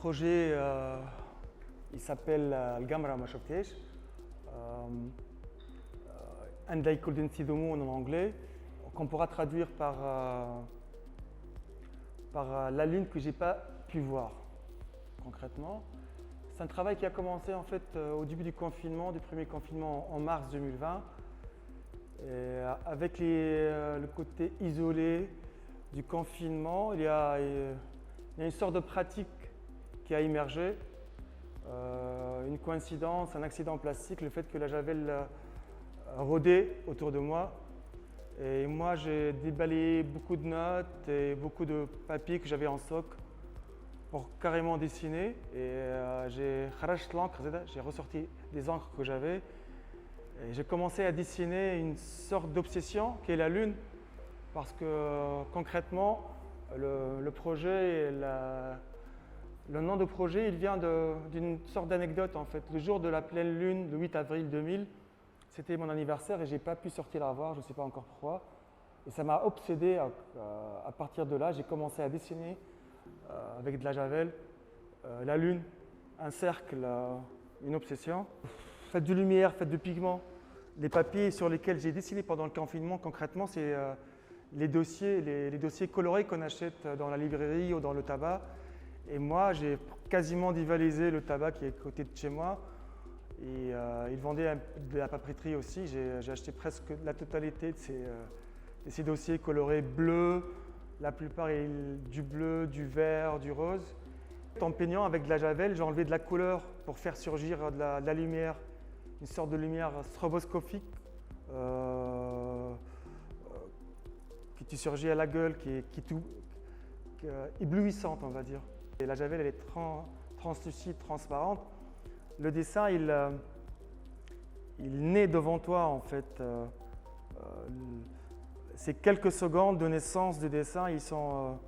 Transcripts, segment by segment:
projet, il s'appelle Al-Gamra ma شفتهاش. And I couldn't see the moon en anglais, qu'on pourra traduire par la lune que j'ai pas pu voir concrètement. C'est un travail qui a commencé en fait au début du confinement, du premier confinement en mars 2020. Et avec le côté isolé du confinement, il y a une sorte de pratique qui a émergé. Une coïncidence, un accident plastique, le fait que la javel rôdait autour de moi. Et moi, j'ai déballé beaucoup de notes et beaucoup de papiers que j'avais en stock pour carrément dessiner. Et j'ai kharajt l'encre, j'ai ressorti des encres que j'avais. Et j'ai commencé à dessiner une sorte d'obsession qui est la lune. Parce que concrètement, le projet, le nom de projet, il vient d'une sorte d'anecdote en fait. Le jour de la pleine lune, le 8 avril 2000, c'était mon anniversaire et je n'ai pas pu sortir la voir, je ne sais pas encore pourquoi. Et ça m'a obsédé à partir de là. J'ai commencé à dessiner avec de la javel, la lune, un cercle, une obsession. Faites de lumière, faites de pigments. Les papiers sur lesquels j'ai dessiné pendant le confinement, concrètement, c'est les dossiers colorés qu'on achète dans la librairie ou dans le tabac. Et moi, j'ai quasiment dévalisé le tabac qui est à côté de chez moi. Et ils vendaient de la papeterie aussi. J'ai acheté presque la totalité de ces dossiers colorés bleus. La plupart est du bleu, du vert, du rose. En peignant avec de la javel, j'ai enlevé de la couleur pour faire surgir de la lumière, une sorte de lumière stroboscopique qui surgit à la gueule, qui est éblouissante, on va dire. Et la javel, elle est translucide, transparente. Le dessin, il naît devant toi, en fait. Ces quelques secondes de naissance du dessin, ils sont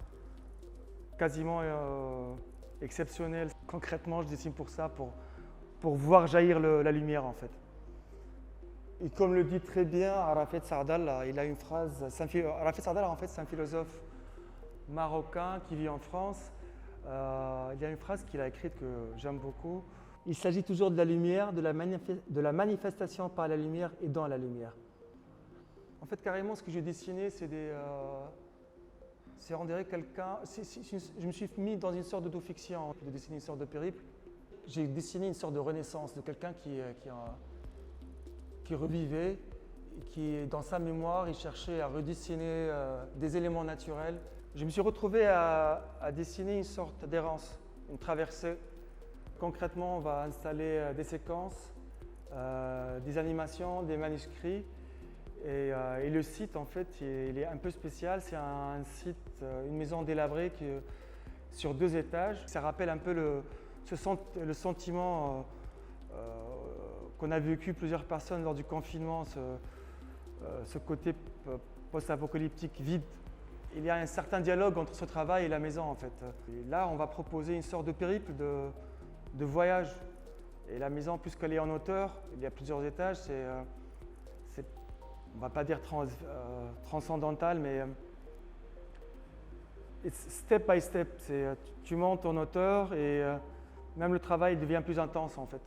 quasiment exceptionnels. Concrètement, je dessine pour ça, pour voir jaillir la lumière, en fait. Et comme le dit très bien Arafat Sardal, il a une phrase. Arafat Sardal, en fait, c'est un philosophe marocain qui vit en France. Il y a une phrase qu'il a écrite que j'aime beaucoup. Il s'agit toujours de la lumière, de la manifestation par la lumière et dans la lumière. En fait, carrément, ce que j'ai dessiné, c'est on dirait quelqu'un. Je me suis mis dans une sorte d'autofiction, de dessiner une sorte de périple. J'ai dessiné une sorte de renaissance de quelqu'un qui revivait, qui, dans sa mémoire, il cherchait à redessiner des éléments naturels. Je me suis retrouvé à dessiner une sorte d'errance, une traversée. Concrètement, on va installer des séquences, des animations, des manuscrits. Et le site, en fait, il est un peu spécial. C'est un site, une maison délabrée sur 2 étages. Ça rappelle un peu le sentiment qu'on a vécu plusieurs personnes lors du confinement, ce côté post-apocalyptique vide. Il y a un certain dialogue entre ce travail et la maison, en fait. Et là, on va proposer une sorte de périple, de voyage. Et la maison, puisqu'elle est en hauteur, il y a plusieurs étages, on ne va pas dire transcendantal, mais step by step. Tu montes en hauteur et même le travail devient plus intense, en fait.